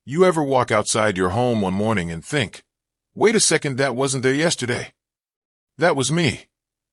You ever walk outside your home one morning and think, wait a second, that wasn't there yesterday? That was me,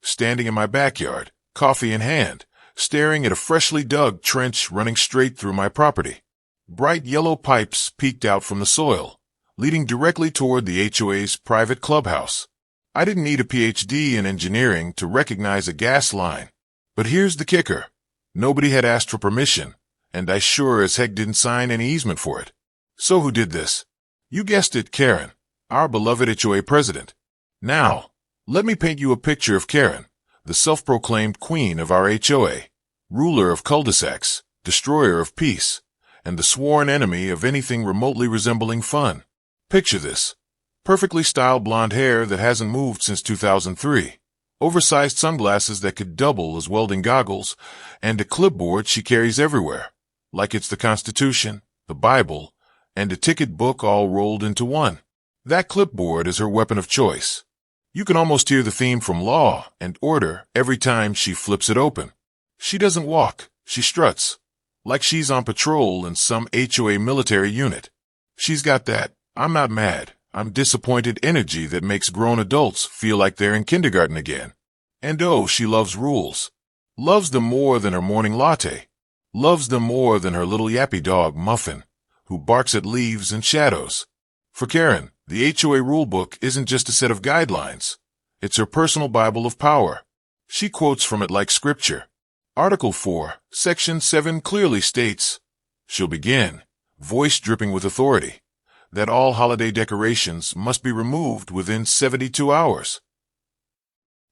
standing in my backyard, coffee in hand, staring at a freshly dug trench running straight through my property. Bright yellow pipes peeked out from the soil, leading directly toward the HOA's private clubhouse. I didn't need a PhD in engineering to recognize a gas line. But here's the kicker. Nobody had asked for permission, and I sure as heck didn't sign any easement for it. So who did this? You guessed it, Karen, our beloved HOA president. Now, let me paint you a picture of Karen, the self-proclaimed queen of our HOA, ruler of cul-de-sacs, destroyer of peace, and the sworn enemy of anything remotely resembling fun. Picture this. Perfectly styled blonde hair that hasn't moved since 2003, oversized sunglasses that could double as welding goggles, and a clipboard she carries everywhere, like it's the Constitution, the Bible, and a ticket book all rolled into one. That clipboard is her weapon of choice. You can almost hear the theme from Law and Order every time she flips it open. She doesn't walk, she struts, like she's on patrol in some HOA military unit. She's got that, I'm not mad, I'm disappointed energy that makes grown adults feel like they're in kindergarten again. And oh, she loves rules. Loves them more than her morning latte. Loves them more than her little yappy dog, Muffin, who barks at leaves and shadows. For Karen, the HOA rulebook isn't just a set of guidelines. It's her personal Bible of power. She quotes from it like scripture. Article 4, Section 7 clearly states, she'll begin, voice dripping with authority, that all holiday decorations must be removed within 72 hours.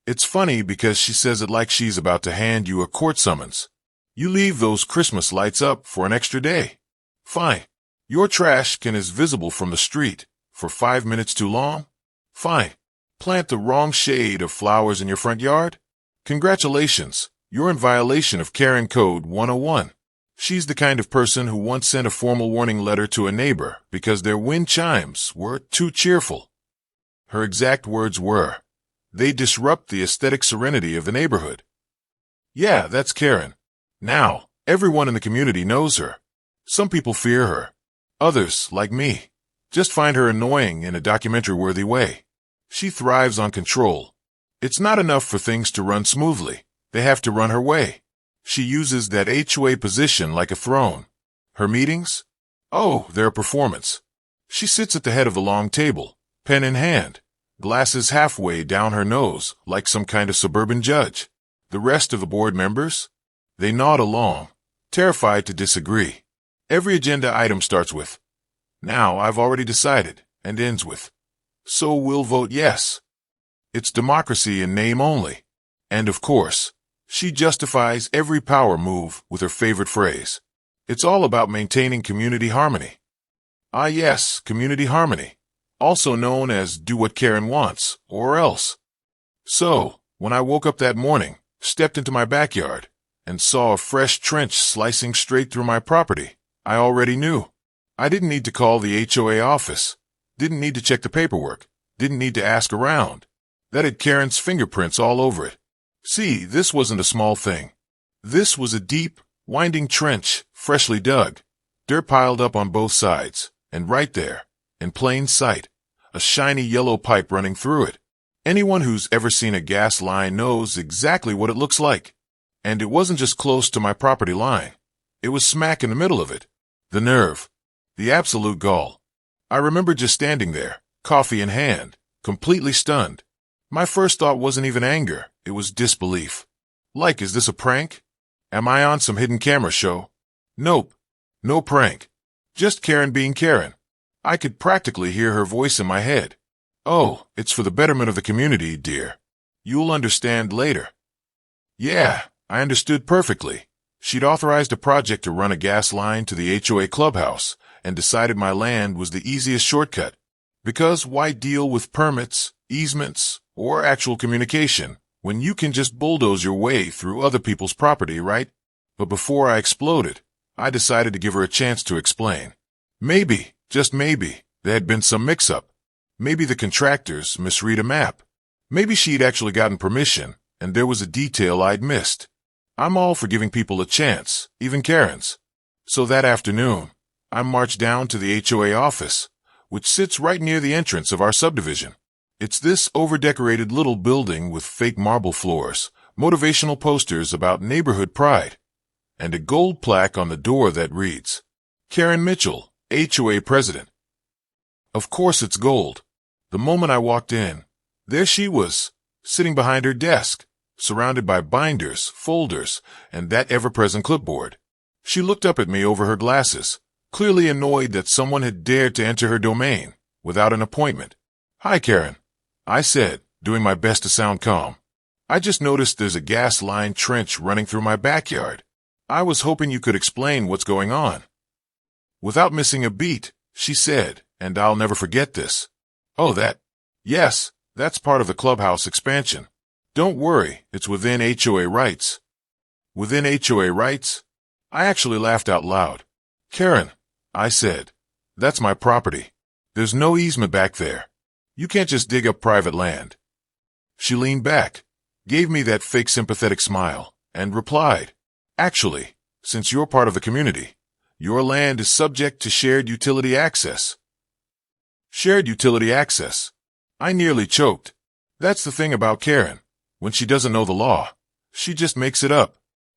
It's funny because she says it like she's about to hand you a court summons. You leave those Christmas lights up for an extra day. Fine. Your trash can is visible from the street for 5 minutes too long? Fine. Plant the wrong shade of flowers in your front yard? Congratulations. You're in violation of Karen Code 101. She's the kind of person who once sent a formal warning letter to a neighbor because their wind chimes were too cheerful. Her exact words were, they disrupt the aesthetic serenity of the neighborhood. Yeah, that's Karen. Now, everyone in the community knows her. Some people fear her. Others, like me, just find her annoying in a documentary-worthy way. She thrives on control. It's not enough for things to run smoothly. They have to run her way. She uses that HOA position like a throne. Her meetings? Oh, they're a performance. She sits at the head of the long table, pen in hand, glasses halfway down her nose like some kind of suburban judge. The rest of the board members? They nod along, terrified to disagree. Every agenda item starts with, now I've already decided, and ends with, so we'll vote yes. It's democracy in name only. And of course, she justifies every power move with her favorite phrase. It's all about maintaining community harmony. Ah yes, community harmony, also known as do what Karen wants, or else. So, when I woke up that morning, stepped into my backyard, and saw a fresh trench slicing straight through my property, I already knew. I didn't need to call the HOA office, didn't need to check the paperwork, didn't need to ask around. That had Karen's fingerprints all over it. See, this wasn't a small thing. This was a deep, winding trench, freshly dug, dirt piled up on both sides, and right there, in plain sight, a shiny yellow pipe running through it. Anyone who's ever seen a gas line knows exactly what it looks like. And it wasn't just close to my property line. It was smack in the middle of it. The nerve. The absolute gall. I remember just standing there, coffee in hand, completely stunned. My first thought wasn't even anger, it was disbelief. Like, is this a prank? Am I on some hidden camera show? Nope. No prank. Just Karen being Karen. I could practically hear her voice in my head. Oh, it's for the betterment of the community, dear. You'll understand later. Yeah, I understood perfectly. She'd authorized a project to run a gas line to the HOA clubhouse and decided my land was the easiest shortcut. Because why deal with permits, easements, or actual communication when you can just bulldoze your way through other people's property, right? But before I exploded, I decided to give her a chance to explain. Maybe, just maybe, there had been some mix-up. Maybe the contractors misread a map. Maybe she'd actually gotten permission, and there was a detail I'd missed. I'm all for giving people a chance, even Karen's. So that afternoon, I marched down to the HOA office, which sits right near the entrance of our subdivision. It's this over-decorated little building with fake marble floors, motivational posters about neighborhood pride, and a gold plaque on the door that reads, Karen Mitchell, HOA President. Of course it's gold. The moment I walked in, there she was, sitting behind her desk, surrounded by binders, folders, and that ever-present clipboard. She looked up at me over her glasses, clearly annoyed that someone had dared to enter her domain without an appointment. Hi, Karen, I said, doing my best to sound calm. I just noticed there's a gas-lined trench running through my backyard. I was hoping you could explain what's going on. Without missing a beat, she said, and I'll never forget this. Oh, that? Yes, that's part of the clubhouse expansion. Don't worry, it's within HOA rights. Within HOA rights? I actually laughed out loud. Karen, I said, that's my property. There's no easement back there. You can't just dig up private land. She leaned back, gave me that fake sympathetic smile, and replied, Actually, since you're part of the community, your land is subject to shared utility access. Shared utility access. I nearly choked. That's the thing about Karen. When she doesn't know the law, she just makes it up.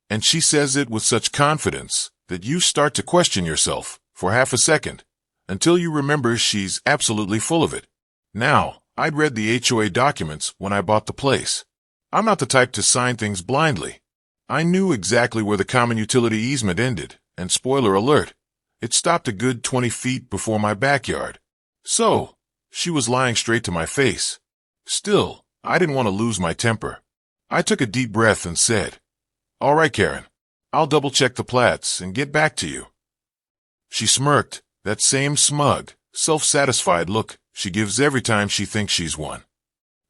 And she says it with such confidence that you start to question yourself for half a second until you remember she's absolutely full of it. Now, I'd read the HOA documents when I bought the place. I'm not the type to sign things blindly. I knew exactly where the common utility easement ended, and spoiler alert, it stopped a good 20 feet before my backyard. So, she was lying straight to my face. Still, I didn't want to lose my temper. I took a deep breath and said, All right, Karen, I'll double-check the plats and get back to you. She smirked, that same smug, self-satisfied look she gives every time she thinks she's won.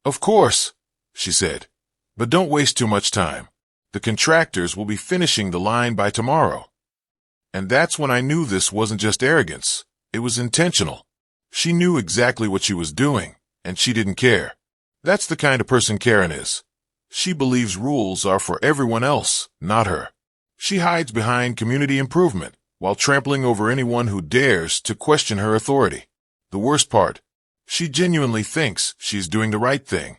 Of course, she said, but don't waste too much time. The contractors will be finishing the line by tomorrow. And that's when I knew this wasn't just arrogance. It was intentional. She knew exactly what she was doing, and she didn't care. That's the kind of person Karen is. She believes rules are for everyone else, not her. She hides behind community improvement while trampling over anyone who dares to question her authority. The worst part, she genuinely thinks she's doing the right thing.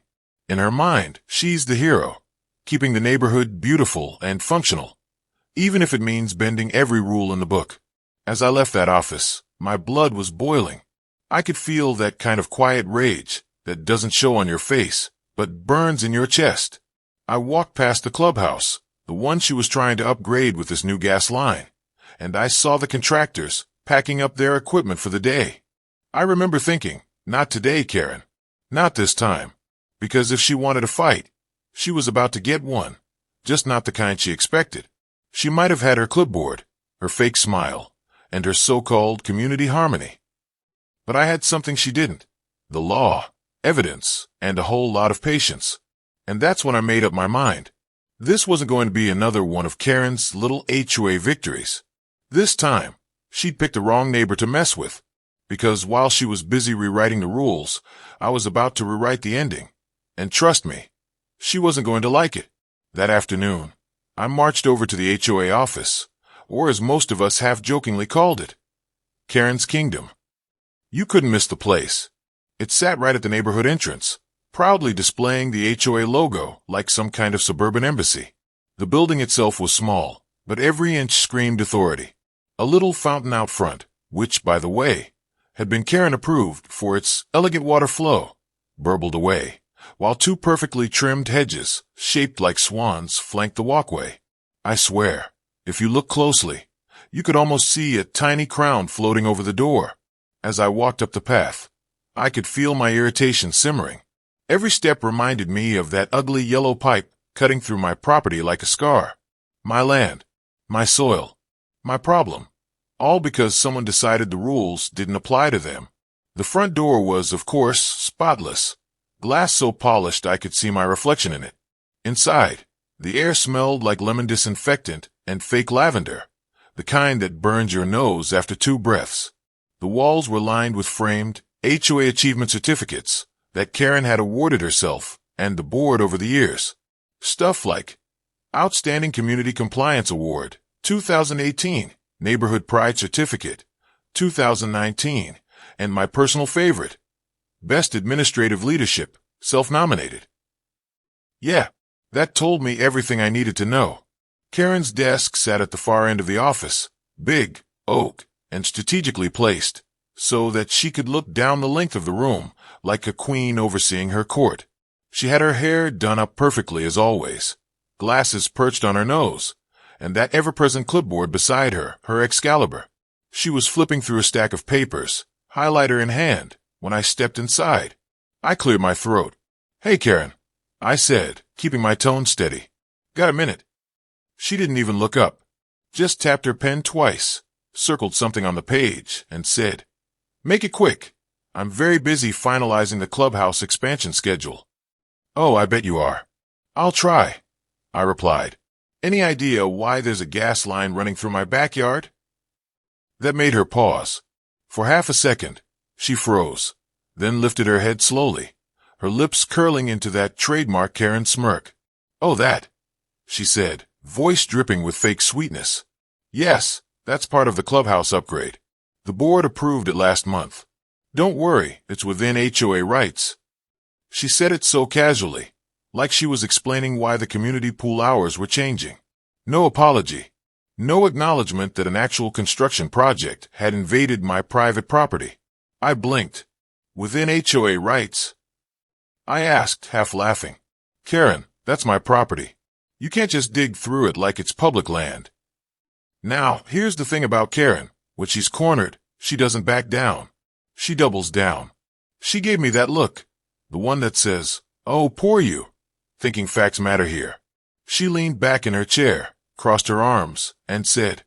In her mind, she's the hero, keeping the neighborhood beautiful and functional, even if it means bending every rule in the book. As I left that office, my blood was boiling. I could feel that kind of quiet rage that doesn't show on your face, but burns in your chest. I walked past the clubhouse, the one she was trying to upgrade with this new gas line, and I saw the contractors packing up their equipment for the day. I remember thinking, not today, Karen. Not this time. Because if she wanted a fight, she was about to get one, just not the kind she expected. She might have had her clipboard, her fake smile, and her so-called community harmony. But I had something she didn't. The law, evidence, and a whole lot of patience. And that's when I made up my mind. This wasn't going to be another one of Karen's little HOA victories. This time, she'd picked the wrong neighbor to mess with. Because while she was busy rewriting the rules, I was about to rewrite the ending. And trust me, she wasn't going to like it. That afternoon, I marched over to the HOA office, or as most of us half-jokingly called it, Karen's Kingdom. You couldn't miss the place. It sat right at the neighborhood entrance, proudly displaying the HOA logo like some kind of suburban embassy. The building itself was small, but every inch screamed authority. A little fountain out front, which, by the way, had been Karen approved for its elegant water flow, burbled away, while two perfectly trimmed hedges, shaped like swans, flanked the walkway. I swear, if you look closely, you could almost see a tiny crown floating over the door. As I walked up the path, I could feel my irritation simmering. Every step reminded me of that ugly yellow pipe cutting through my property like a scar. My land, my soil, my problem. All because someone decided the rules didn't apply to them. The front door was, of course, spotless. Glass so polished I could see my reflection in it. Inside, the air smelled like lemon disinfectant and fake lavender, the kind that burns your nose after 2 breaths. The walls were lined with framed HOA achievement certificates that Karen had awarded herself and the board over the years. Stuff like Outstanding Community Compliance Award, 2018, Neighborhood Pride Certificate, 2019, and my personal favorite, Best Administrative Leadership, self-nominated. Yeah, that told me everything I needed to know. Karen's desk sat at the far end of the office, big, oak, and strategically placed, so that she could look down the length of the room like a queen overseeing her court. She had her hair done up perfectly as always, glasses perched on her nose, and that ever-present clipboard beside her, her Excalibur. She was flipping through a stack of papers, highlighter in hand, when I stepped inside. I cleared my throat. "Hey, Karen," I said, keeping my tone steady. "Got a minute?" She didn't even look up, just tapped her pen twice, circled something on the page, and said, "Make it quick. I'm very busy finalizing the clubhouse expansion schedule." "Oh, I bet you are." "I'll try," I replied. "Any idea why there's a gas line running through my backyard?" That made her pause. For half a second, she froze, then lifted her head slowly, her lips curling into that trademark Karen smirk. "Oh, that," she said, voice dripping with fake sweetness. "Yes, that's part of the clubhouse upgrade. The board approved it last month. Don't worry, it's within HOA rights." She said it so casually, like she was explaining why the community pool hours were changing. No apology. No acknowledgement that an actual construction project had invaded my private property. I blinked. "Within HOA rights?" I asked, half laughing. "Karen, that's my property. You can't just dig through it like it's public land." Now, here's the thing about Karen. When she's cornered, she doesn't back down. She doubles down. She gave me that look, the one that says, "Oh, poor you," thinking facts matter here. She leaned back in her chair, crossed her arms, and said,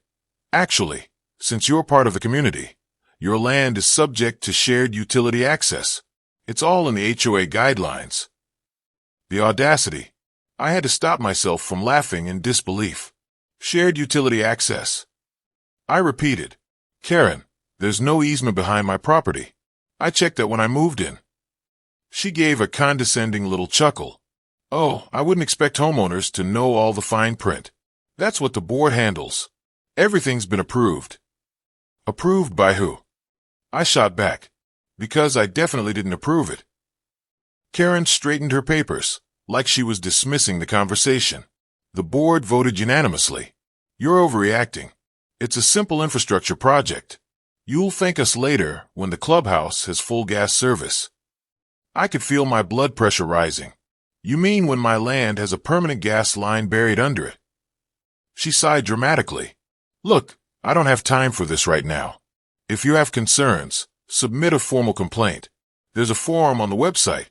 "Actually, since you're part of the community, your land is subject to shared utility access. It's all in the HOA guidelines." The audacity. I had to stop myself from laughing in disbelief. Shared utility access. I repeated, "Karen, there's no easement behind my property. I checked that when I moved in." She gave a condescending little chuckle. "Oh, I wouldn't expect homeowners to know all the fine print. That's what the board handles. Everything's been approved." "Approved by who?" I shot back. "Because I definitely didn't approve it." Karen straightened her papers, like she was dismissing the conversation. "The board voted unanimously. You're overreacting. It's a simple infrastructure project. You'll thank us later when the clubhouse has full gas service." I could feel my blood pressure rising. "You mean when my land has a permanent gas line buried under it?" She sighed dramatically. "Look, I don't have time for this right now. If you have concerns, submit a formal complaint. There's a form on the website."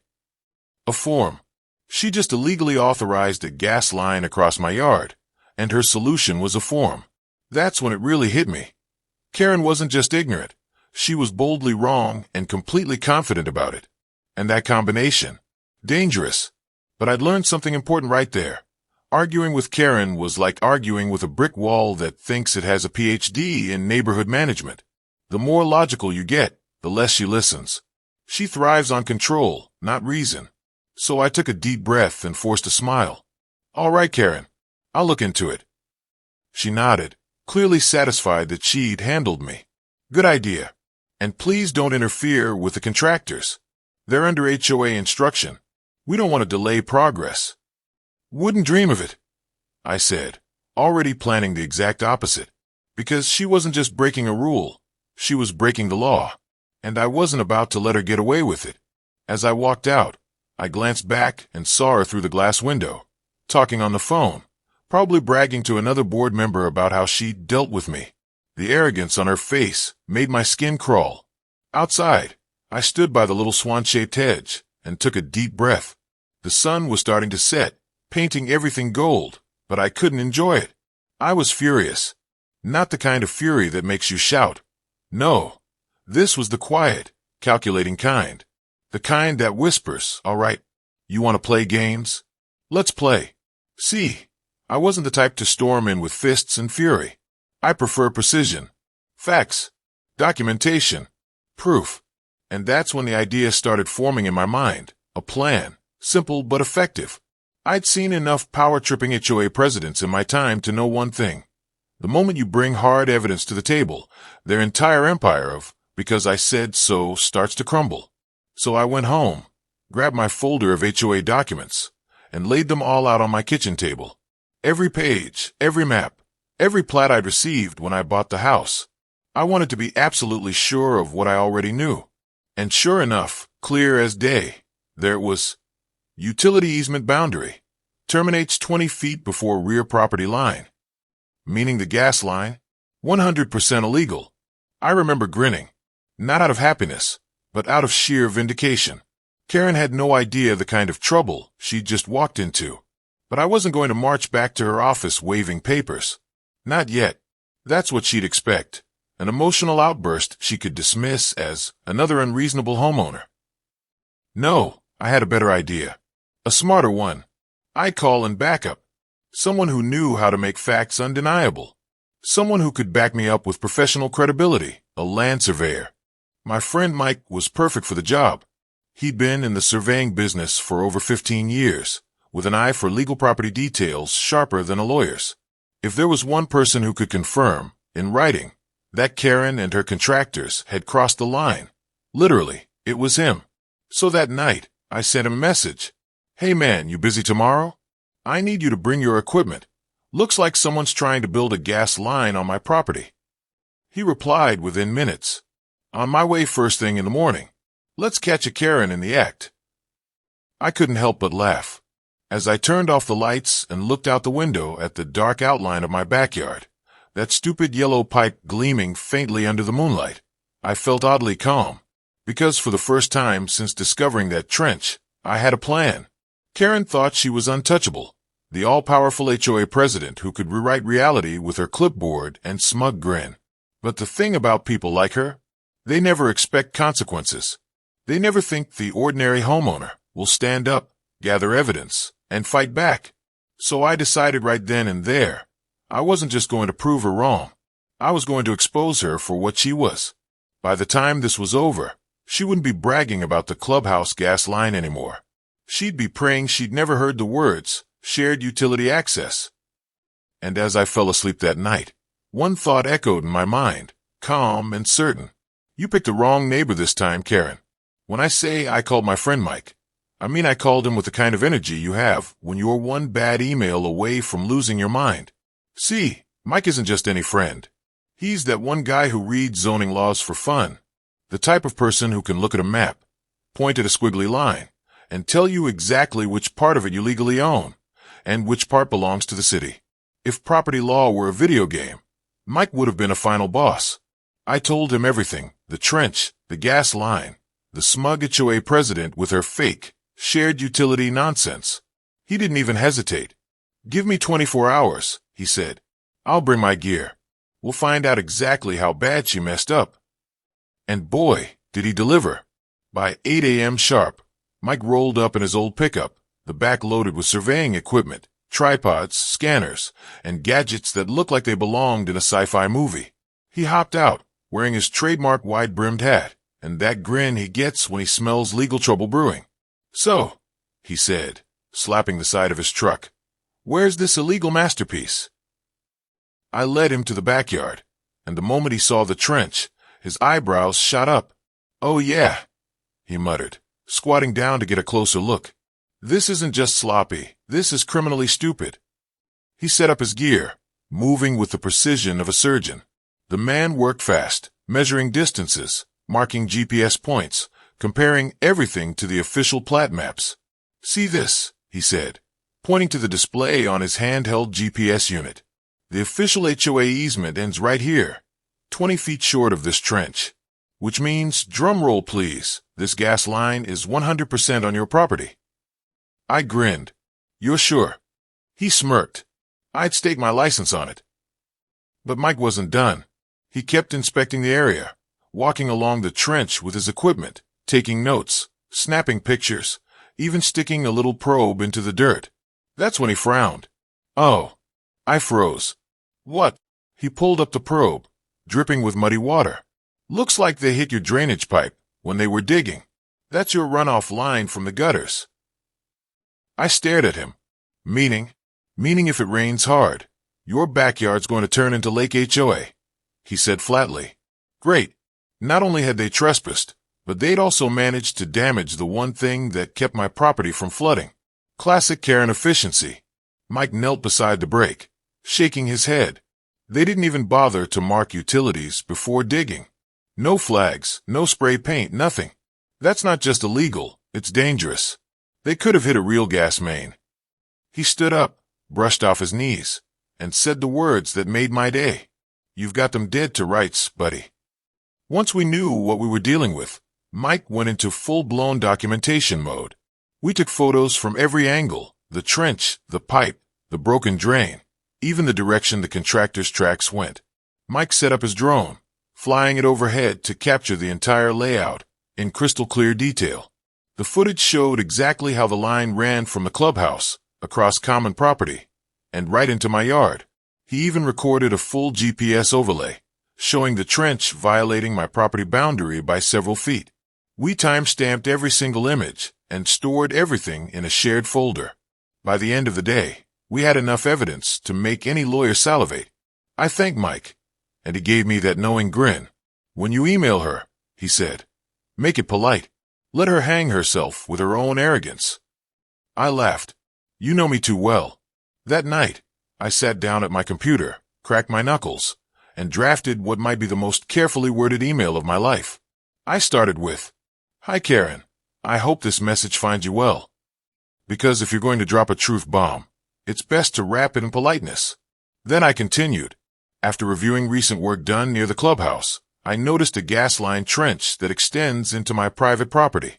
A form. She just illegally authorized a gas line across my yard, and her solution was a form. That's when it really hit me. Karen wasn't just ignorant. She was boldly wrong and completely confident about it. And that combination. Dangerous. But I'd learned something important right there. Arguing with Karen was like arguing with a brick wall that thinks it has a PhD in neighborhood management. The more logical you get, the less she listens. She thrives on control, not reason. So I took a deep breath and forced a smile. "All right, Karen. I'll look into it." She nodded, clearly satisfied that she'd handled me. "Good idea. And please don't interfere with the contractors. They're under HOA instruction. We don't want to delay progress." "Wouldn't dream of it," I said, already planning the exact opposite. Because she wasn't just breaking a rule. She was breaking the law. And I wasn't about to let her get away with it. As I walked out, I glanced back and saw her through the glass window, talking on the phone, probably bragging to another board member about how she dealt with me. The arrogance on her face made my skin crawl. Outside, I stood by the little swan-shaped hedge and took a deep breath. The sun was starting to set, painting everything gold, but I couldn't enjoy it. I was furious. Not the kind of fury that makes you shout. No, this was the quiet, calculating kind. The kind that whispers, "All right, you want to play games? Let's play." See, I wasn't the type to storm in with fists and fury. I prefer precision, facts, documentation, proof. And that's when the idea started forming in my mind, a plan, simple but effective. I'd seen enough power-tripping HOA presidents in my time to know one thing. The moment you bring hard evidence to the table, their entire empire of "because I said so" starts to crumble. So I went home, grabbed my folder of HOA documents, and laid them all out on my kitchen table. Every page, every map, every plat I'd received when I bought the house. I wanted to be absolutely sure of what I already knew. And sure enough, clear as day, there it was. Utility easement boundary. Terminates 20 feet before rear property line. Meaning the gas line? 100% illegal. I remember grinning. Not out of happiness, but out of sheer vindication. Karen had no idea the kind of trouble she'd just walked into. But I wasn't going to march back to her office waving papers. Not yet. That's what she'd expect. An emotional outburst she could dismiss as another unreasonable homeowner. No, I had a better idea. A smarter one. I'd call in backup. Someone who knew how to make facts undeniable. Someone who could back me up with professional credibility, a land surveyor. My friend Mike was perfect for the job. He'd been in the surveying business for over 15 years, with an eye for legal property details sharper than a lawyer's. If there was one person who could confirm, in writing, that Karen and her contractors had crossed the line, literally, it was him. So that night, I sent him a message. "Hey man, you busy tomorrow? I need you to bring your equipment. Looks like someone's trying to build a gas line on my property." He replied within minutes. "On my way first thing in the morning. Let's catch a Karen in the act." I couldn't help but laugh. As I turned off the lights and looked out the window at the dark outline of my backyard, that stupid yellow pipe gleaming faintly under the moonlight, I felt oddly calm, because for the first time since discovering that trench, I had a plan. Karen thought she was untouchable, the all-powerful HOA president who could rewrite reality with her clipboard and smug grin. But the thing about people like her, they never expect consequences. They never think the ordinary homeowner will stand up, gather evidence, and fight back. So I decided right then and there, I wasn't just going to prove her wrong. I was going to expose her for what she was. By the time this was over, she wouldn't be bragging about the clubhouse gas line anymore. She'd be praying she'd never heard the words, shared utility access. And as I fell asleep that night, one thought echoed in my mind, calm and certain. "You picked the wrong neighbor this time, Karen." When I say I called my friend Mike, I mean I called him with the kind of energy you have when you're one bad email away from losing your mind. See, Mike isn't just any friend. He's that one guy who reads zoning laws for fun. The type of person who can look at a map, point at a squiggly line, and tell you exactly which part of it you legally own, and which part belongs to the city. If property law were a video game, Mike would have been a final boss. I told him everything, the trench, the gas line, the smug HOA president with her fake, shared utility nonsense. He didn't even hesitate. "Give me 24 hours, he said. "I'll bring my gear. We'll find out exactly how bad she messed up." And boy, did he deliver. By 8 a.m. sharp, Mike rolled up in his old pickup, the back loaded with surveying equipment, tripods, scanners, and gadgets that looked like they belonged in a sci-fi movie. He hopped out, wearing his trademark wide-brimmed hat, and that grin he gets when he smells legal trouble brewing. "So," he said, slapping the side of his truck, "where's this illegal masterpiece?" I led him to the backyard, and the moment he saw the trench, his eyebrows shot up. "Oh yeah," he muttered, squatting down to get a closer look. "This isn't just sloppy, this is criminally stupid." He set up his gear, moving with the precision of a surgeon. The man worked fast, measuring distances, marking GPS points, comparing everything to the official plat maps. "See this," he said, pointing to the display on his handheld GPS unit. "The official HOA easement ends right here, 20 feet short of this trench. Which means, drum roll please, this gas line is 100% on your property." I grinned. "You're sure?" He smirked. "I'd stake my license on it." But Mike wasn't done. He kept inspecting the area, walking along the trench with his equipment, taking notes, snapping pictures, even sticking a little probe into the dirt. That's when he frowned. "Oh." I froze. "What?" He pulled up the probe, dripping with muddy water. "Looks like they hit your drainage pipe when they were digging. That's your runoff line from the gutters." I stared at him. Meaning if it rains hard, Your backyard's going to turn into Lake HOA, he said flatly. Great. Not only had they trespassed, but they'd also managed to damage the one thing that kept my property from flooding. Classic Karen efficiency. Mike knelt beside the break, shaking his head. They didn't even bother to mark utilities before digging. No flags, no spray paint, nothing. That's not just illegal, it's dangerous. They could have hit a real gas main. He stood up, brushed off his knees, and said the words that made my day. You've got them dead to rights, buddy. Once we knew what we were dealing with, Mike went into full-blown documentation mode. We took photos from every angle, the trench, the pipe, the broken drain, even the direction the contractor's tracks went. Mike set up his drone, flying it overhead to capture the entire layout in crystal-clear detail. The footage showed exactly how the line ran from the clubhouse, across common property, and right into my yard. He even recorded a full GPS overlay, showing the trench violating my property boundary by several feet. We time-stamped every single image and stored everything in a shared folder. By the end of the day, we had enough evidence to make any lawyer salivate. I thanked Mike, and he gave me that knowing grin. When you email her, he said, make it polite. Let her hang herself with her own arrogance. I laughed. You know me too well. That night, I sat down at my computer, cracked my knuckles, and drafted what might be the most carefully worded email of my life. I started with, Hi Karen, I hope this message finds you well. Because if you're going to drop a truth bomb, it's best to wrap it in politeness. Then I continued. After reviewing recent work done near the clubhouse, I noticed a gas line trench that extends into my private property.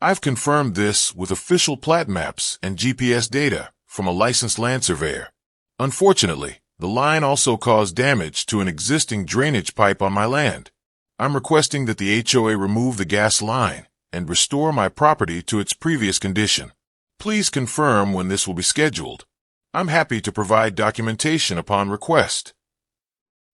I've confirmed this with official plat maps and GPS data from a licensed land surveyor. Unfortunately, the line also caused damage to an existing drainage pipe on my land. I'm requesting that the HOA remove the gas line and restore my property to its previous condition. Please confirm when this will be scheduled. I'm happy to provide documentation upon request.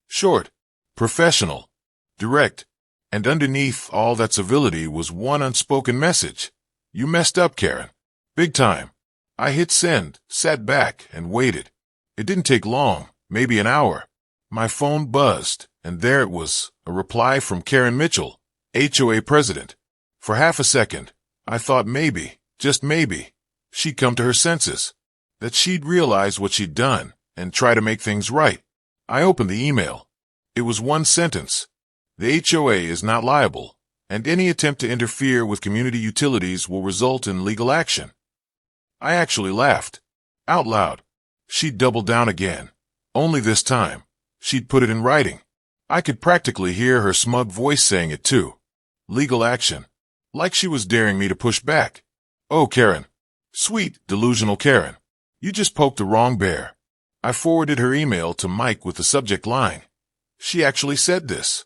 Short, professional, direct, and underneath all that civility was one unspoken message. You messed up, Karen. Big time. I hit send, sat back, and waited. It didn't take long, maybe an hour. My phone buzzed, and there it was, a reply from Karen Mitchell, HOA president. For half a second, I thought maybe, just maybe, she'd come to her senses, that she'd realize what she'd done and try to make things right. I opened the email. It was one sentence. The HOA is not liable, and any attempt to interfere with community utilities will result in legal action. I actually laughed. Out loud. She'd doubled down again. Only this time, she'd put it in writing. I could practically hear her smug voice saying it too. Legal action. Like she was daring me to push back. Oh, Karen. Sweet, delusional Karen. You just poked the wrong bear. I forwarded her email to Mike with the subject line. She actually said this.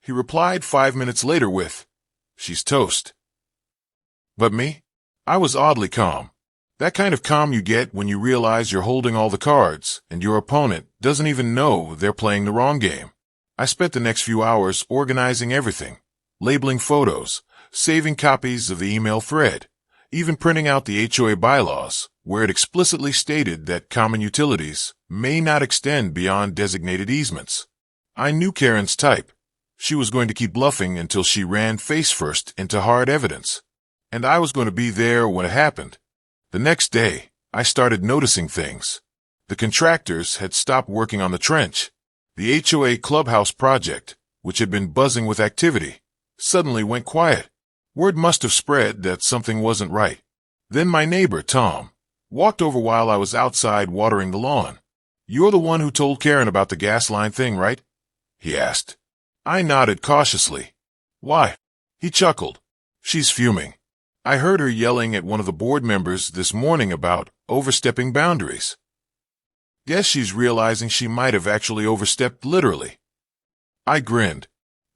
He replied 5 minutes later with, She's toast. But me? I was oddly calm. That kind of calm you get when you realize you're holding all the cards and your opponent doesn't even know they're playing the wrong game. I spent the next few hours organizing everything, labeling photos, saving copies of the email thread, even printing out the HOA bylaws, where it explicitly stated that common utilities may not extend beyond designated easements. I knew Karen's type. She was going to keep bluffing until she ran face first into hard evidence. And I was going to be there when it happened. The next day, I started noticing things. The contractors had stopped working on the trench. The HOA clubhouse project, which had been buzzing with activity, suddenly went quiet. Word must have spread that something wasn't right. Then my neighbor, Tom, walked over while I was outside watering the lawn. You're the one who told Karen about the gas line thing, right? He asked. I nodded cautiously. Why? He chuckled. She's fuming. I heard her yelling at one of the board members this morning about overstepping boundaries. Guess she's realizing she might have actually overstepped literally. I grinned.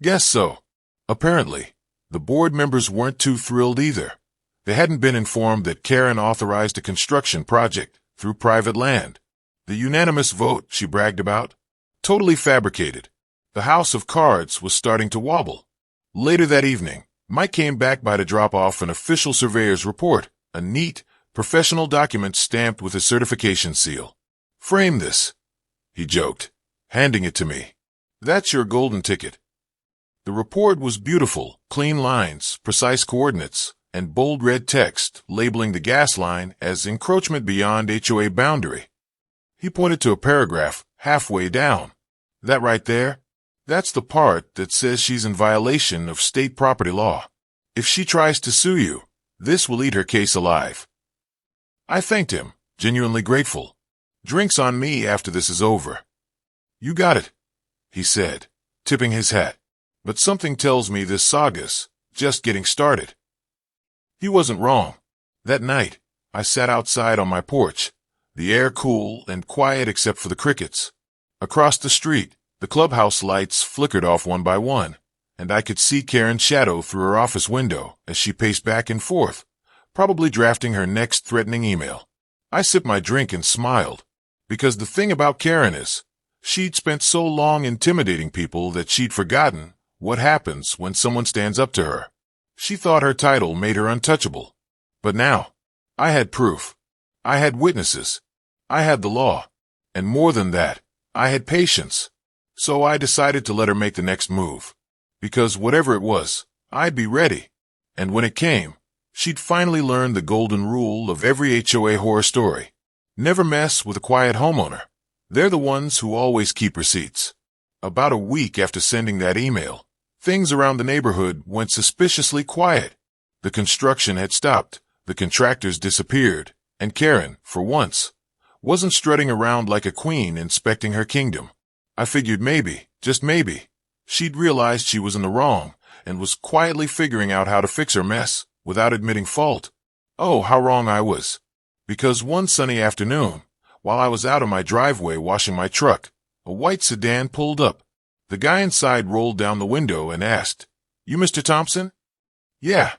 Guess so. Apparently, the board members weren't too thrilled either. They hadn't been informed that Karen authorized a construction project through private land. The unanimous vote she bragged about? Totally fabricated. The house of cards was starting to wobble. Later that evening, Mike came back by to drop off an official surveyor's report, a neat, professional document stamped with a certification seal. Frame this, he joked, handing it to me. That's your golden ticket. The report was beautiful, clean lines, precise coordinates, and bold red text labeling the gas line as encroachment beyond HOA boundary. He pointed to a paragraph halfway down. That right there? That's the part that says she's in violation of state property law. If she tries to sue you, this will eat her case alive. I thanked him, genuinely grateful. Drinks on me after this is over. You got it, he said, tipping his hat. But something tells me this saga's just getting started. He wasn't wrong. That night, I sat outside on my porch, the air cool and quiet except for the crickets. Across the street, the clubhouse lights flickered off one by one, and I could see Karen's shadow through her office window as she paced back and forth, probably drafting her next threatening email. I sipped my drink and smiled, because the thing about Karen is, she'd spent so long intimidating people that she'd forgotten what happens when someone stands up to her. She thought her title made her untouchable. But now, I had proof. I had witnesses. I had the law. And more than that, I had patience. So I decided to let her make the next move. Because whatever it was, I'd be ready. And when it came, she'd finally learn the golden rule of every HOA horror story. Never mess with a quiet homeowner. They're the ones who always keep receipts. About a week after sending that email, things around the neighborhood went suspiciously quiet. The construction had stopped, the contractors disappeared, and Karen, for once, wasn't strutting around like a queen inspecting her kingdom. I figured maybe, just maybe, she'd realized she was in the wrong and was quietly figuring out how to fix her mess without admitting fault. Oh, how wrong I was. Because one sunny afternoon, while I was out of my driveway washing my truck, a white sedan pulled up. The guy inside rolled down the window and asked, "You Mr. Thompson?" "Yeah,"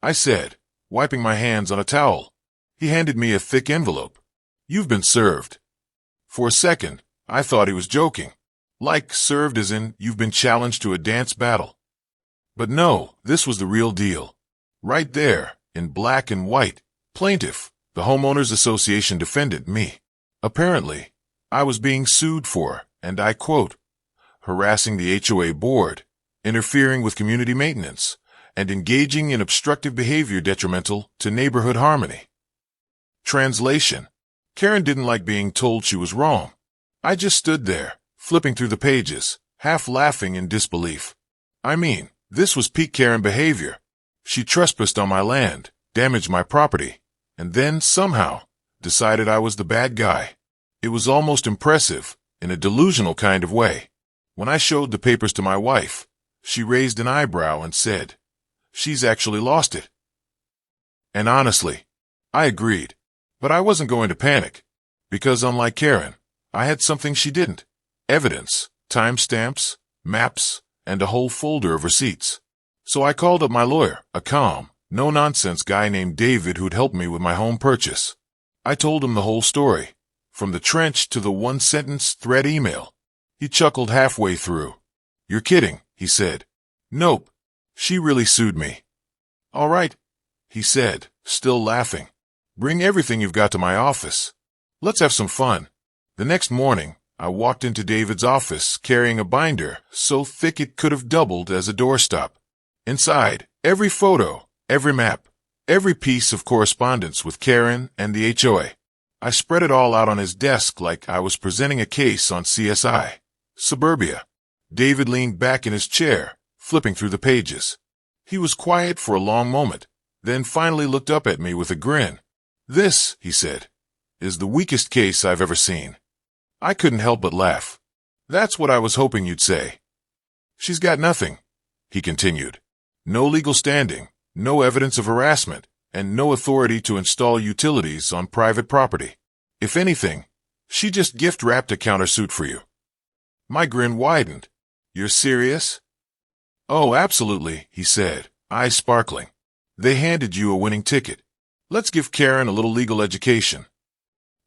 I said, wiping my hands on a towel. He handed me a thick envelope. "You've been served." For a second, I thought he was joking. Like served as in you've been challenged to a dance battle. But no, this was the real deal. Right there, in black and white, plaintiff, the Homeowners Association defendant, me. Apparently, I was being sued for, and I quote, harassing the HOA board, interfering with community maintenance, and engaging in obstructive behavior detrimental to neighborhood harmony. Translation: Karen didn't like being told she was wrong. I just stood there, flipping through the pages, half laughing in disbelief. I mean, this was peak Karen behavior. She trespassed on my land, damaged my property, and then, somehow, decided I was the bad guy. It was almost impressive, in a delusional kind of way. When I showed the papers to my wife, she raised an eyebrow and said, "She's actually lost it." And honestly, I agreed. But I wasn't going to panic, because unlike Karen, I had something she didn't. Evidence, timestamps, maps, and a whole folder of receipts. So I called up my lawyer, a calm, no-nonsense guy named David who'd helped me with my home purchase. I told him the whole story, from the trench to the one-sentence threat email. He chuckled halfway through. "You're kidding," he said. "Nope. She really sued me." "All right," he said, still laughing. "Bring everything you've got to my office. Let's have some fun." The next morning, I walked into David's office carrying a binder so thick it could have doubled as a doorstop. Inside, every photo, every map, every piece of correspondence with Karen and the HOA. I spread it all out on his desk like I was presenting a case on CSI. Suburbia. David leaned back in his chair, flipping through the pages. He was quiet for a long moment, then finally looked up at me with a grin. "This," he said, "is the weakest case I've ever seen." I couldn't help but laugh. "That's what I was hoping you'd say." "She's got nothing," he continued. "No legal standing, no evidence of harassment, and no authority to install utilities on private property. If anything, she just gift-wrapped a countersuit for you." My grin widened. "You're serious?" "Oh, absolutely," he said, eyes sparkling. "They handed you a winning ticket. Let's give Karen a little legal education."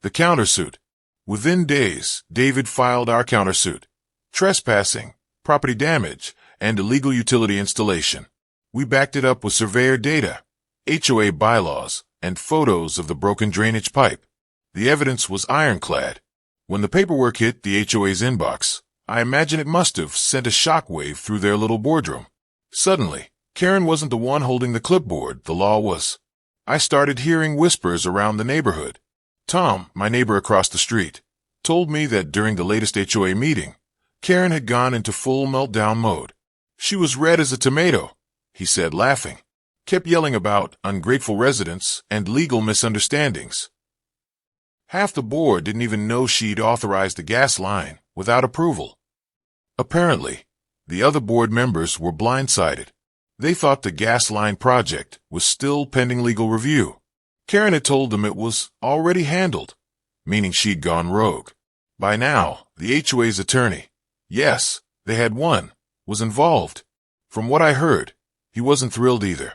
The countersuit. Within days, David filed our countersuit. Trespassing, property damage, and illegal utility installation. We backed it up with surveyor data, HOA bylaws, and photos of the broken drainage pipe. The evidence was ironclad. When the paperwork hit the HOA's inbox, I imagine it must have sent a shockwave through their little boardroom. Suddenly, Karen wasn't the one holding the clipboard, the law was. I started hearing whispers around the neighborhood. Tom, my neighbor across the street, told me that during the latest HOA meeting, Karen had gone into full meltdown mode. She was red as a tomato, he said, laughing. Kept yelling about ungrateful residents and legal misunderstandings. Half the board didn't even know she'd authorized the gas line without approval. Apparently, the other board members were blindsided. They thought the gas line project was still pending legal review. Karen had told them it was already handled, meaning she'd gone rogue. By now, the HOA's attorney, yes, they had one, was involved. From what I heard, he wasn't thrilled either.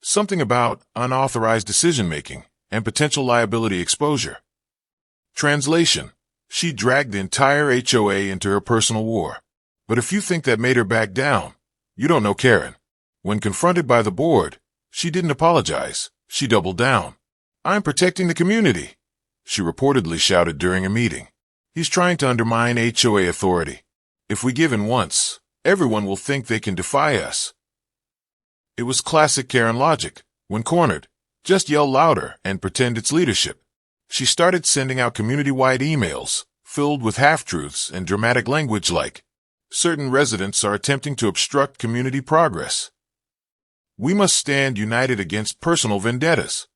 Something about unauthorized decision-making and potential liability exposure. Translation: she dragged the entire HOA into her personal war. But if you think that made her back down, you don't know Karen. When confronted by the board, she didn't apologize. She doubled down. "I'm protecting the community," she reportedly shouted during a meeting. "He's trying to undermine HOA authority. If we give in once, everyone will think they can defy us." It was classic Karen logic. When cornered, just yell louder and pretend it's leadership. She started sending out community-wide emails, filled with half-truths and dramatic language like, "Certain residents are attempting to obstruct community progress. We must stand united against personal vendettas."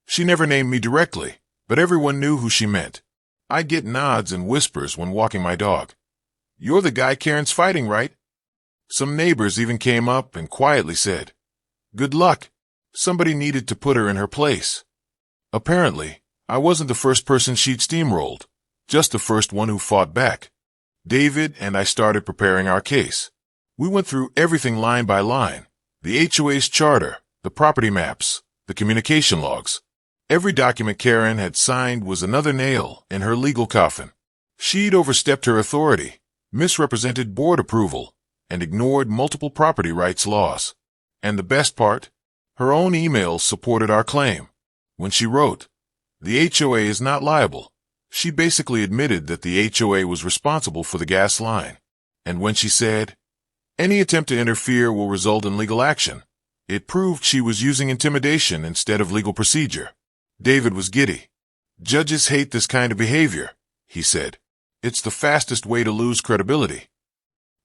She never named me directly, but everyone knew who she meant. I'd get nods and whispers when walking my dog. "You're the guy Karen's fighting, right?" Some neighbors even came up and quietly said, "Good luck." Somebody needed to put her in her place. Apparently, I wasn't the first person she'd steamrolled, just the first one who fought back. David and I started preparing our case. We went through everything line by line. The HOA's charter, the property maps, the communication logs. Every document Karen had signed was another nail in her legal coffin. She'd overstepped her authority, misrepresented board approval, and ignored multiple property rights laws. And the best part? Her own emails supported our claim. When she wrote, "The HOA is not liable," she basically admitted that the HOA was responsible for the gas line. And when she said, "Any attempt to interfere will result in legal action," it proved she was using intimidation instead of legal procedure. David was giddy. "Judges hate this kind of behavior," he said. "It's the fastest way to lose credibility."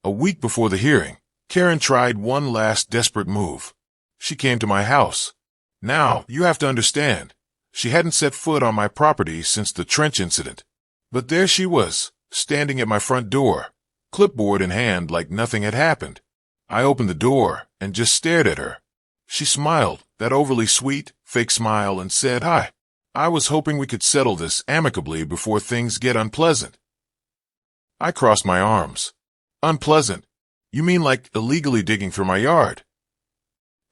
A week before the hearing, Karen tried one last desperate move. She came to my house. Now, you have to understand, she hadn't set foot on my property since the trench incident. But there she was, standing at my front door, clipboard in hand like nothing had happened. I opened the door and just stared at her. She smiled, that overly sweet, fake smile, and said, "Hi. I was hoping we could settle this amicably before things get unpleasant." I crossed my arms. "Unpleasant? You mean like illegally digging through my yard?"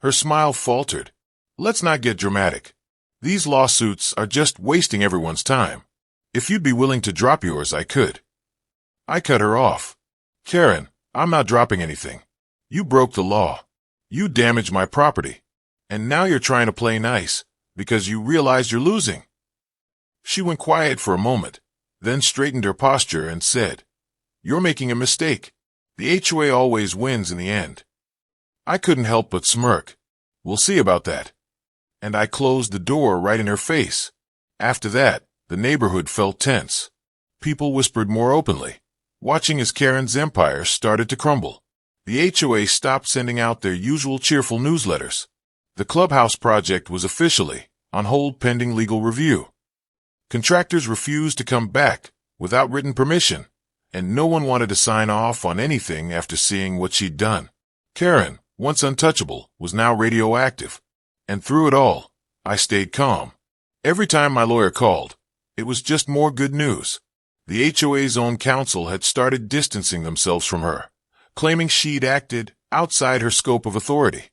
Her smile faltered. "Let's not get dramatic. These lawsuits are just wasting everyone's time. If you'd be willing to drop yours, I could." I cut her off. "Karen, I'm not dropping anything. You broke the law. You damaged my property. And now you're trying to play nice because you realize you're losing." She went quiet for a moment, then straightened her posture and said, "You're making a mistake. The HOA always wins in the end." I couldn't help but smirk. "We'll see about that." And I closed the door right in her face. After that, the neighborhood felt tense. People whispered more openly, watching as Karen's empire started to crumble. The HOA stopped sending out their usual cheerful newsletters. The clubhouse project was officially on hold pending legal review. Contractors refused to come back without written permission, and no one wanted to sign off on anything after seeing what she'd done. Karen, once untouchable, was now radioactive. And through it all, I stayed calm. Every time my lawyer called, it was just more good news. The HOA's own counsel had started distancing themselves from her, claiming she'd acted outside her scope of authority.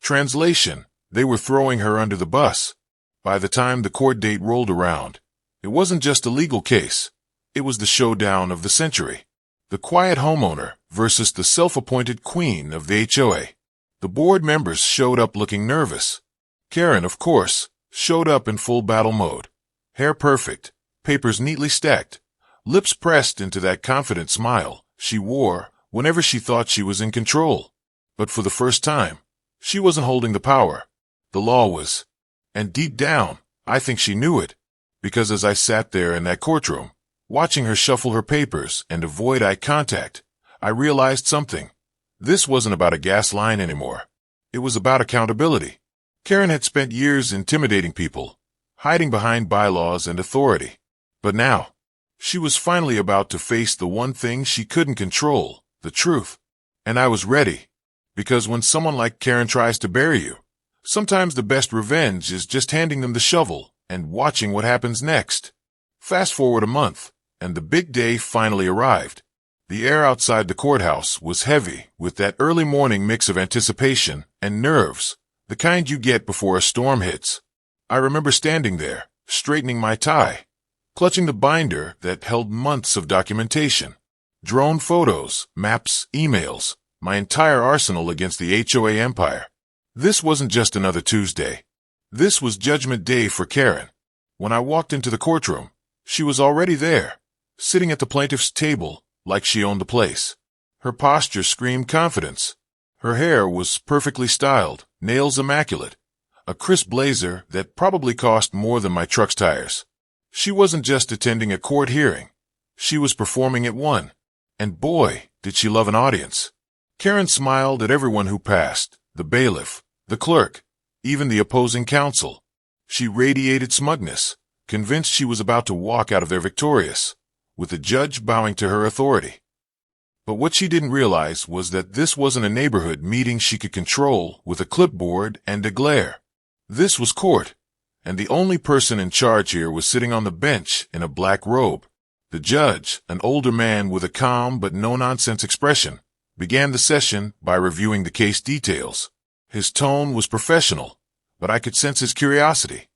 Translation: they were throwing her under the bus. By the time the court date rolled around, it wasn't just a legal case. It was the showdown of the century. The quiet homeowner versus the self-appointed queen of the HOA. The board members showed up looking nervous. Karen, of course, showed up in full battle mode. Hair perfect, papers neatly stacked, lips pressed into that confident smile she wore whenever she thought she was in control. But for the first time, she wasn't holding the power. The law was. And deep down, I think she knew it. Because as I sat there in that courtroom, watching her shuffle her papers and avoid eye contact, I realized something. This wasn't about a gas line anymore. It was about accountability. Karen had spent years intimidating people, hiding behind bylaws and authority. But now, she was finally about to face the one thing she couldn't control, the truth. And I was ready. Because when someone like Karen tries to bury you, sometimes the best revenge is just handing them the shovel and watching what happens next. Fast forward a month, and the big day finally arrived. The air outside the courthouse was heavy with that early morning mix of anticipation and nerves, the kind you get before a storm hits. I remember standing there, straightening my tie, clutching the binder that held months of documentation, drone photos, maps, emails, my entire arsenal against the HOA empire. This wasn't just another Tuesday. This was Judgment Day for Karen. When I walked into the courtroom, she was already there, sitting at the plaintiff's table like she owned the place. Her posture screamed confidence. Her hair was perfectly styled, nails immaculate, a crisp blazer that probably cost more than my truck's tires. She wasn't just attending a court hearing. She was performing at one. And boy, did she love an audience. Karen smiled at everyone who passed, the bailiff, the clerk, even the opposing counsel. She radiated smugness, convinced she was about to walk out of there victorious, with the judge bowing to her authority. But what she didn't realize was that this wasn't a neighborhood meeting she could control with a clipboard and a glare. This was court, and the only person in charge here was sitting on the bench in a black robe. The judge, an older man with a calm but no-nonsense expression, began the session by reviewing the case details. His tone was professional, but I could sense his curiosity.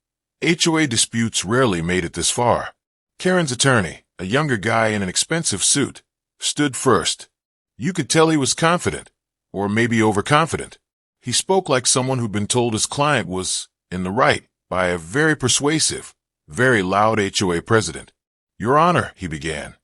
HOA disputes rarely made it this far. Karen's attorney, a younger guy in an expensive suit, stood first. You could tell he was confident, or maybe overconfident. He spoke like someone who'd been told his client was in the right by a very persuasive, very loud HOA president. Your Honor, he began,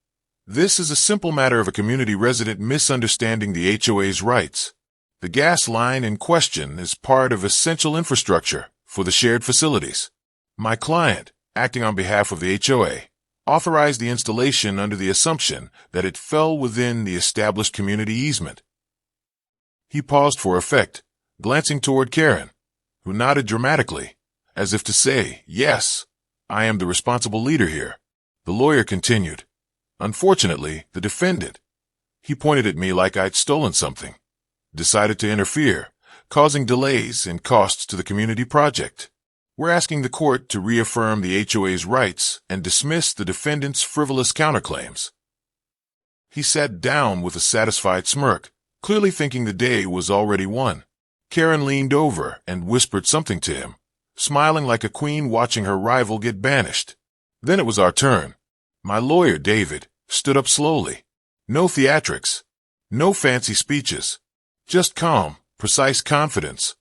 this is a simple matter of a community resident misunderstanding the HOA's rights. The gas line in question is part of essential infrastructure for the shared facilities. My client, acting on behalf of the HOA, authorized the installation under the assumption that it fell within the established community easement. He paused for effect, glancing toward Karen, who nodded dramatically, as if to say, yes, I am the responsible leader here. The lawyer continued. Unfortunately, the defendant, he pointed at me like I'd stolen something, decided to interfere, causing delays and costs to the community project. We're asking the court to reaffirm the HOA's rights and dismiss the defendant's frivolous counterclaims. He sat down with a satisfied smirk, clearly thinking the day was already won. Karen leaned over and whispered something to him, smiling like a queen watching her rival get banished. Then it was our turn. My lawyer, David, stood up slowly. No theatrics, no fancy speeches, just calm, precise confidence,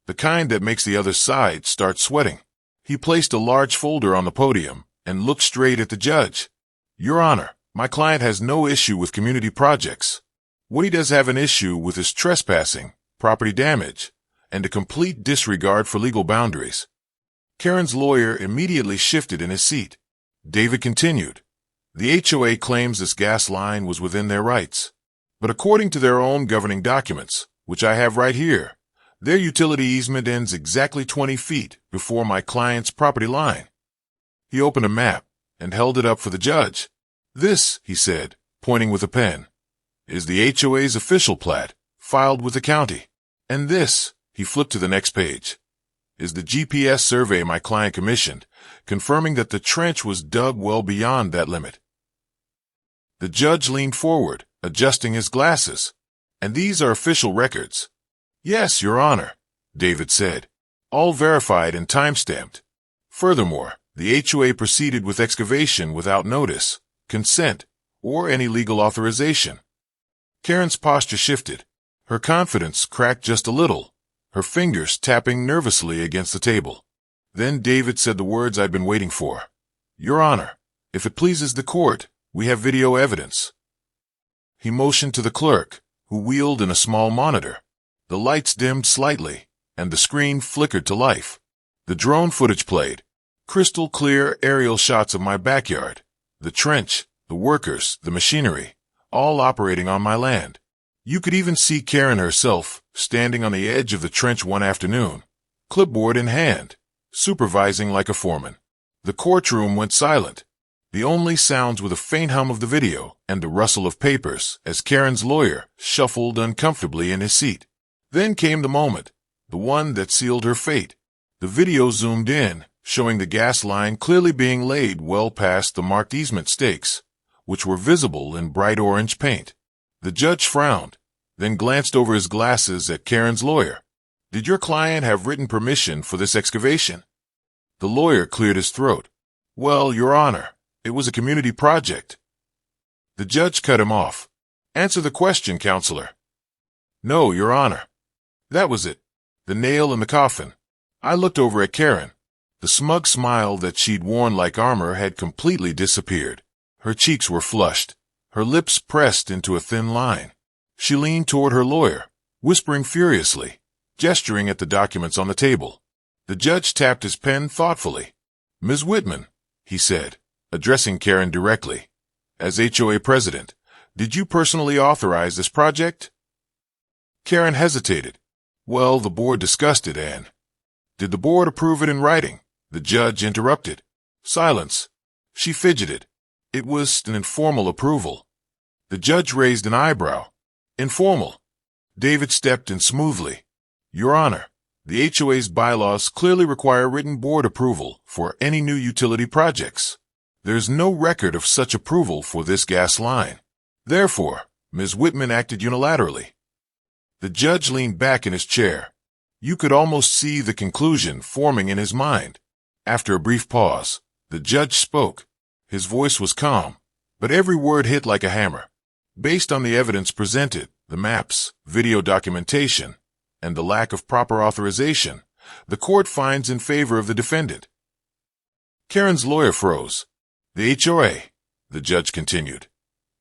the kind that makes the other side start sweating. He placed a large folder on the podium and looked straight at the judge. Your Honor, my client has no issue with community projects. What he does have an issue with is trespassing, property damage, and a complete disregard for legal boundaries. Karen's lawyer immediately shifted in his seat. David continued. The HOA claims this gas line was within their rights, but according to their own governing documents, which I have right here, their utility easement ends exactly 20 feet before my client's property line. He opened a map and held it up for the judge. This, he said, pointing with a pen, is the HOA's official plat, filed with the county. And this, he flipped to the next page, is the GPS survey my client commissioned, confirming that the trench was dug well beyond that limit. The judge leaned forward, adjusting his glasses. And these are official records. Yes, Your Honor, David said, all verified and time-stamped. Furthermore, the HOA proceeded with excavation without notice, consent, or any legal authorization. Karen's posture shifted. Her confidence cracked just a little, her fingers tapping nervously against the table. Then David said the words I'd been waiting for. Your Honor, if it pleases the court, We have video evidence." He motioned to the clerk, who wheeled in a small monitor. The lights dimmed slightly, and the screen flickered to life. The drone footage played. Crystal clear aerial shots of my backyard, the trench, the workers, the machinery, all operating on my land. You could even see Karen herself, standing on the edge of the trench one afternoon, clipboard in hand, supervising like a foreman. The courtroom went silent. The only sounds were the faint hum of the video and the rustle of papers as Karen's lawyer shuffled uncomfortably in his seat. Then came the moment, the one that sealed her fate. The video zoomed in, showing the gas line clearly being laid well past the marked easement stakes, which were visible in bright orange paint. The judge frowned, then glanced over his glasses at Karen's lawyer. "Did your client have written permission for this excavation?" The lawyer cleared his throat. "Well, Your Honor, it was a community project." The judge cut him off. "Answer the question, counselor." "No, Your Honor. That was it. The nail in the coffin." I looked over at Karen. The smug smile that she'd worn like armor had completely disappeared. Her cheeks were flushed, her lips pressed into a thin line. She leaned toward her lawyer, whispering furiously, gesturing at the documents on the table. The judge tapped his pen thoughtfully. "Ms. Whitman," he said, addressing Karen directly, "as HOA president, did you personally authorize this project?" Karen hesitated. "Well, the board discussed it and—" "Did the board approve it in writing?" The judge interrupted. Silence. She fidgeted. "It was an informal approval." The judge raised an eyebrow. "Informal?" David stepped in smoothly. "Your Honor, the HOA's bylaws clearly require written board approval for any new utility projects. There's no record of such approval for this gas line. Therefore, Ms. Whitman acted unilaterally." The judge leaned back in his chair. You could almost see the conclusion forming in his mind. After a brief pause, the judge spoke. His voice was calm, but every word hit like a hammer. "Based on the evidence presented, the maps, video documentation, and the lack of proper authorization, the court finds in favor of the defendant." Karen's lawyer froze. "The HOA," the judge continued,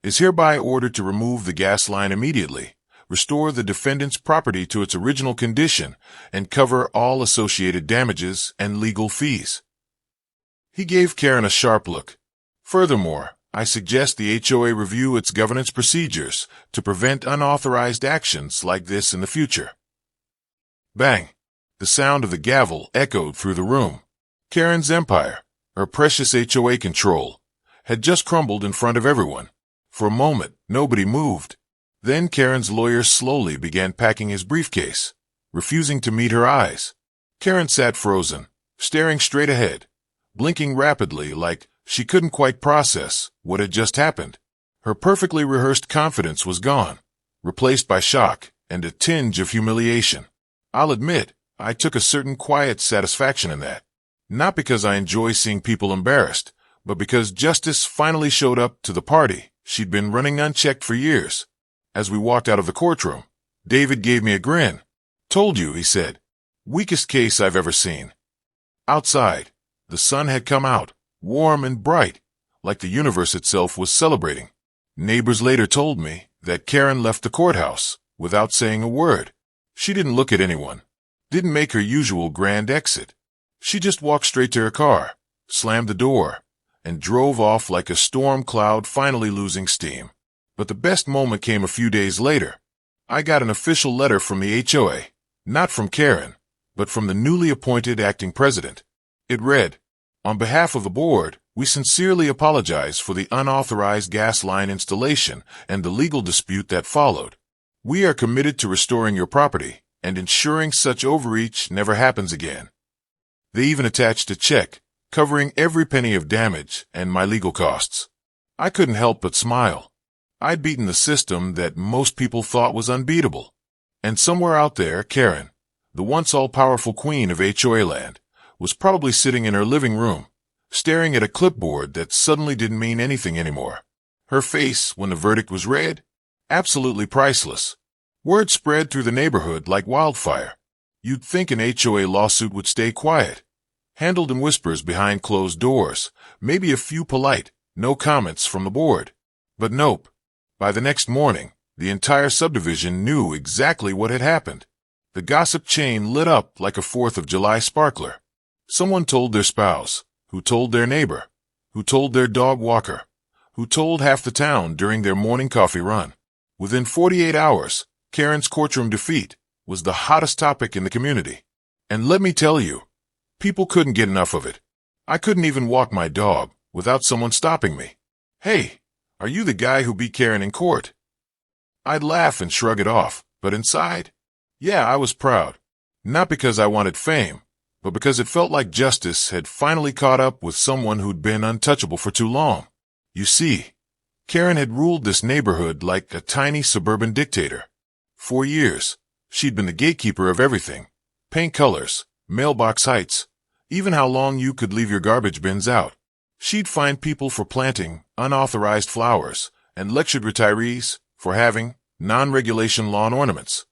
"is hereby ordered to remove the gas line immediately, restore the defendant's property to its original condition, and cover all associated damages and legal fees." He gave Karen a sharp look. "Furthermore, I suggest the HOA review its governance procedures to prevent unauthorized actions like this in the future." Bang! The sound of the gavel echoed through the room. Karen's empire, her precious HOA control, had just crumbled in front of everyone. For a moment, nobody moved. Then Karen's lawyer slowly began packing his briefcase, refusing to meet her eyes. Karen sat frozen, staring straight ahead, blinking rapidly like she couldn't quite process what had just happened. Her perfectly rehearsed confidence was gone, replaced by shock and a tinge of humiliation. I'll admit, I took a certain quiet satisfaction in that. Not because I enjoy seeing people embarrassed, but because justice finally showed up to the party she'd been running unchecked for years. As we walked out of the courtroom, David gave me a grin. "Told you," he said. "Weakest case I've ever seen." Outside, the sun had come out, warm and bright, like the universe itself was celebrating. Neighbors later told me that Karen left the courthouse without saying a word. She didn't look at anyone, didn't make her usual grand exit. She just walked straight to her car, slammed the door, and drove off like a storm cloud finally losing steam. But the best moment came a few days later. I got an official letter from the HOA, not from Karen, but from the newly appointed acting president. It read, "On behalf of the board, we sincerely apologize for the unauthorized gas line installation and the legal dispute that followed. We are committed to restoring your property and ensuring such overreach never happens again." They even attached a check covering every penny of damage and my legal costs. I couldn't help but smile. I'd beaten the system that most people thought was unbeatable. And somewhere out there, Karen, the once all-powerful queen of HOA land, was probably sitting in her living room, staring at a clipboard that suddenly didn't mean anything anymore. Her face, when the verdict was read, absolutely priceless. Word spread through the neighborhood like wildfire. You'd think an HOA lawsuit would stay quiet, handled in whispers behind closed doors, maybe a few polite, No comments from the board. But nope. By the next morning, the entire subdivision knew exactly what had happened. The gossip chain lit up like a 4th of July sparkler. Someone told their spouse, who told their neighbor, who told their dog walker, who told half the town during their morning coffee run. Within 48 hours, Karen's courtroom defeat was the hottest topic in the community. And let me tell you, people couldn't get enough of it. I couldn't even walk my dog without someone stopping me. "Hey, are you the guy who beat Karen in court?" I'd laugh and shrug it off, but inside, yeah, I was proud. Not because I wanted fame, but because it felt like justice had finally caught up with someone who'd been untouchable for too long. You see, Karen had ruled this neighborhood like a tiny suburban dictator. For years, she'd been the gatekeeper of everything. Paint colors, mailbox heights, even how long you could leave your garbage bins out. She'd fined people for planting unauthorized flowers and lectured retirees for having non-regulation lawn ornaments.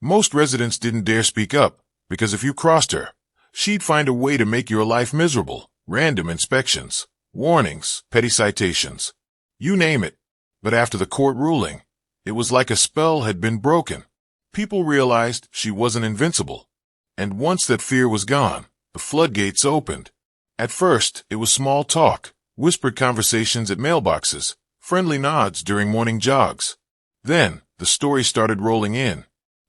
Most residents didn't dare speak up because if you crossed her, she'd find a way to make your life miserable. Random inspections, warnings, petty citations, you name it. But after the court ruling, it was like a spell had been broken. People realized she wasn't invincible. And once that fear was gone, the floodgates opened. At first, it was small talk, whispered conversations at mailboxes, friendly nods during morning jogs. Then, the story started rolling in.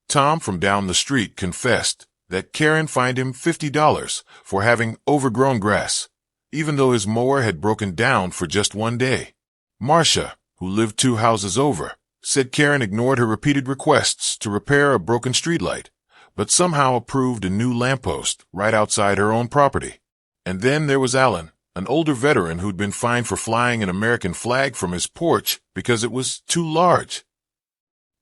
Tom from down the street confessed that Karen fined him $50 for having overgrown grass, even though his mower had broken down for just one day. Marcia, who lived 2 houses over, said Karen ignored her repeated requests to repair a broken streetlight, but somehow approved a new lamppost right outside her own property. And then there was Alan, an older veteran who'd been fined for flying an American flag from his porch because it was too large.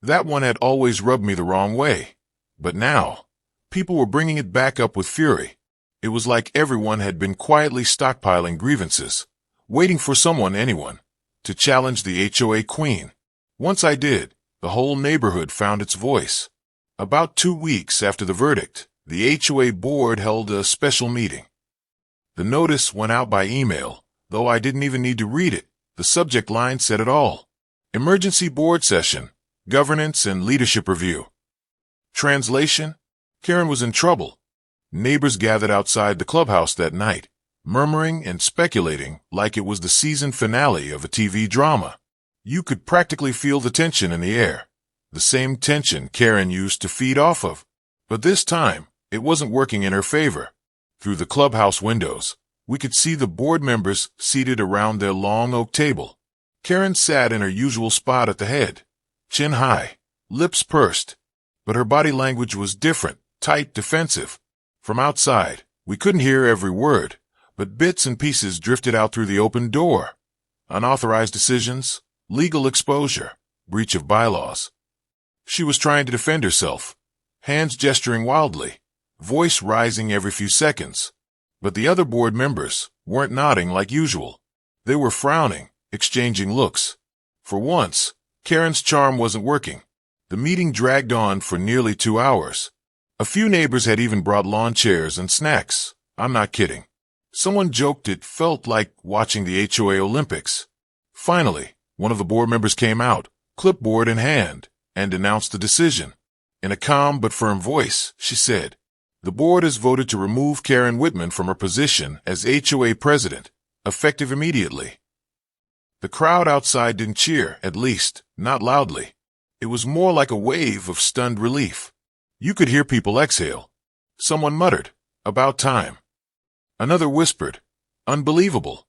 That one had always rubbed me the wrong way. But now, people were bringing it back up with fury. It was like everyone had been quietly stockpiling grievances, waiting for anyone, to challenge the HOA queen. Once I did, the whole neighborhood found its voice. About 2 weeks after the verdict, the HOA board held a special meeting. The notice went out by email, though I didn't even need to read it. The subject line said it all. Emergency board session, governance and leadership review. Translation: Karen was in trouble. Neighbors gathered outside the clubhouse that night, murmuring and speculating like it was the season finale of a TV drama. You could practically feel the tension in the air, the same tension Karen used to feed off of. But this time, it wasn't working in her favor. Through the clubhouse windows, we could see the board members seated around their long oak table. Karen sat in her usual spot at the head, chin high, lips pursed. But her body language was different, tight, defensive. From outside, we couldn't hear every word, but bits and pieces drifted out through the open door. Unauthorized decisions, legal exposure, breach of bylaws. She was trying to defend herself, hands gesturing wildly, voice rising every few seconds. But the other board members weren't nodding like usual. They were frowning, exchanging looks. For once, Karen's charm wasn't working. The meeting dragged on for nearly 2 hours. A few neighbors had even brought lawn chairs and snacks. I'm not kidding. Someone joked it felt like watching the HOA Olympics. Finally, one of the board members came out, clipboard in hand, and announced the decision. In a calm but firm voice, she said, "The board has voted to remove Karen Whitman from her position as HOA president, effective immediately." The crowd outside didn't cheer, at least, not loudly. It was more like a wave of stunned relief. You could hear people exhale. Someone muttered, "About time." Another whispered, "Unbelievable."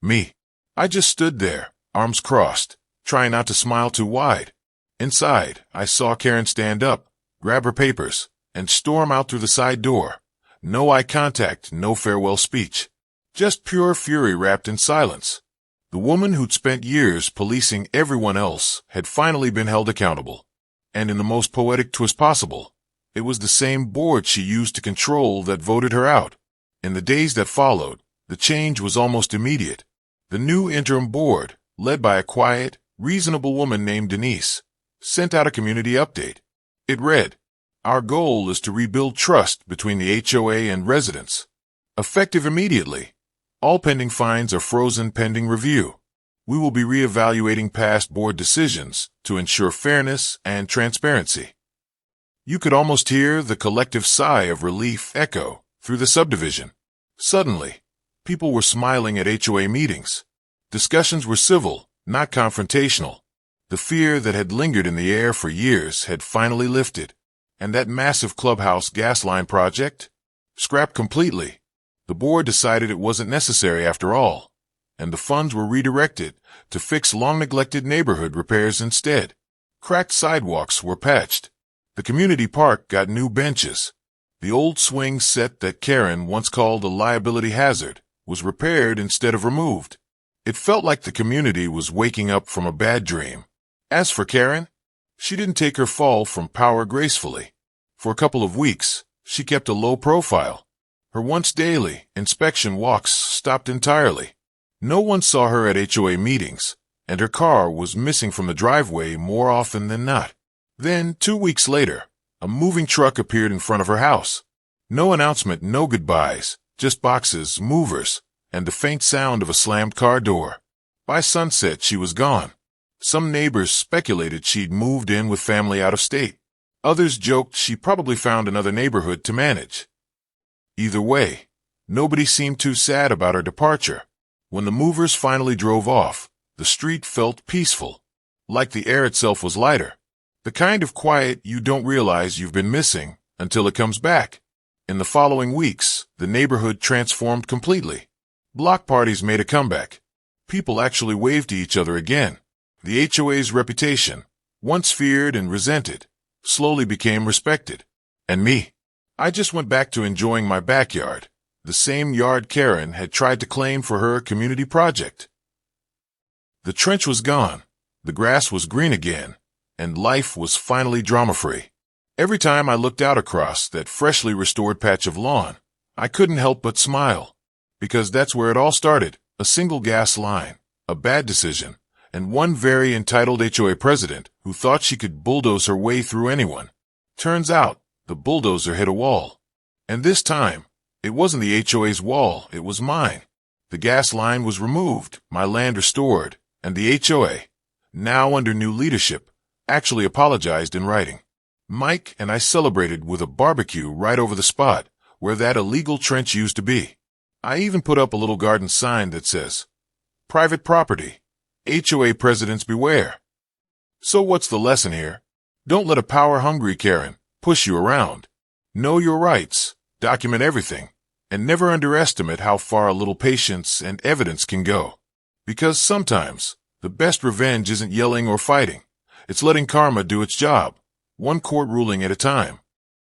Me. I just stood there, arms crossed, trying not to smile too wide. Inside, I saw Karen stand up, grab her papers, and storm out through the side door. No eye contact, no farewell speech. Just pure fury wrapped in silence. The woman who'd spent years policing everyone else had finally been held accountable. And in the most poetic twist possible, it was the same board she used to control that voted her out. In the days that followed, the change was almost immediate. The new interim board, led by a quiet, reasonable woman named Denise, sent out a community update. It read, "Our goal is to rebuild trust between the HOA and residents. Effective immediately. All pending fines are frozen pending review. We will be reevaluating past board decisions to ensure fairness and transparency. You could almost hear the collective sigh of relief echo through the subdivision. Suddenly, people were smiling at HOA meetings. Discussions were civil, not confrontational. The fear that had lingered in the air for years had finally lifted. And that massive clubhouse gas line project? Scrapped completely. The board decided it wasn't necessary after all, and the funds were redirected to fix long-neglected neighborhood repairs instead. Cracked sidewalks were patched. The community park got new benches. The old swing set that Karen once called a liability hazard was repaired instead of removed. It felt like the community was waking up from a bad dream. As for Karen, she didn't take her fall from power gracefully. For a couple of weeks, she kept a low profile. Her once daily inspection walks stopped entirely. No one saw her at HOA meetings, and her car was missing from the driveway more often than not. Then, 2 weeks later, a moving truck appeared in front of her house. No announcement, no goodbyes, just boxes, movers, and the faint sound of a slammed car door. By sunset, she was gone. Some neighbors speculated she'd moved in with family out of state. Others joked she probably found another neighborhood to manage. Either way, nobody seemed too sad about her departure. When the movers finally drove off, the street felt peaceful, like the air itself was lighter. The kind of quiet you don't realize you've been missing until it comes back. In the following weeks, the neighborhood transformed completely. Block parties made a comeback. People actually waved to each other again. The HOA's reputation, once feared and resented, slowly became respected. And me, I just went back to enjoying my backyard, the same yard Karen had tried to claim for her community project. The trench was gone, the grass was green again, and life was finally drama-free. Every time I looked out across that freshly restored patch of lawn, I couldn't help but smile. Because that's where it all started, a single gas line, a bad decision, and one very entitled HOA president who thought she could bulldoze her way through anyone. Turns out, the bulldozer hit a wall. And this time, it wasn't the HOA's wall, it was mine. The gas line was removed, my land restored, and the HOA, now under new leadership, actually apologized in writing. Mike and I celebrated with a barbecue right over the spot where that illegal trench used to be. I even put up a little garden sign that says, "Private property. HOA presidents beware." So what's the lesson here? Don't let a power-hungry Karen push you around. Know your rights, document everything, and never underestimate how far a little patience and evidence can go. Because sometimes, the best revenge isn't yelling or fighting. It's letting karma do its job, one court ruling at a time.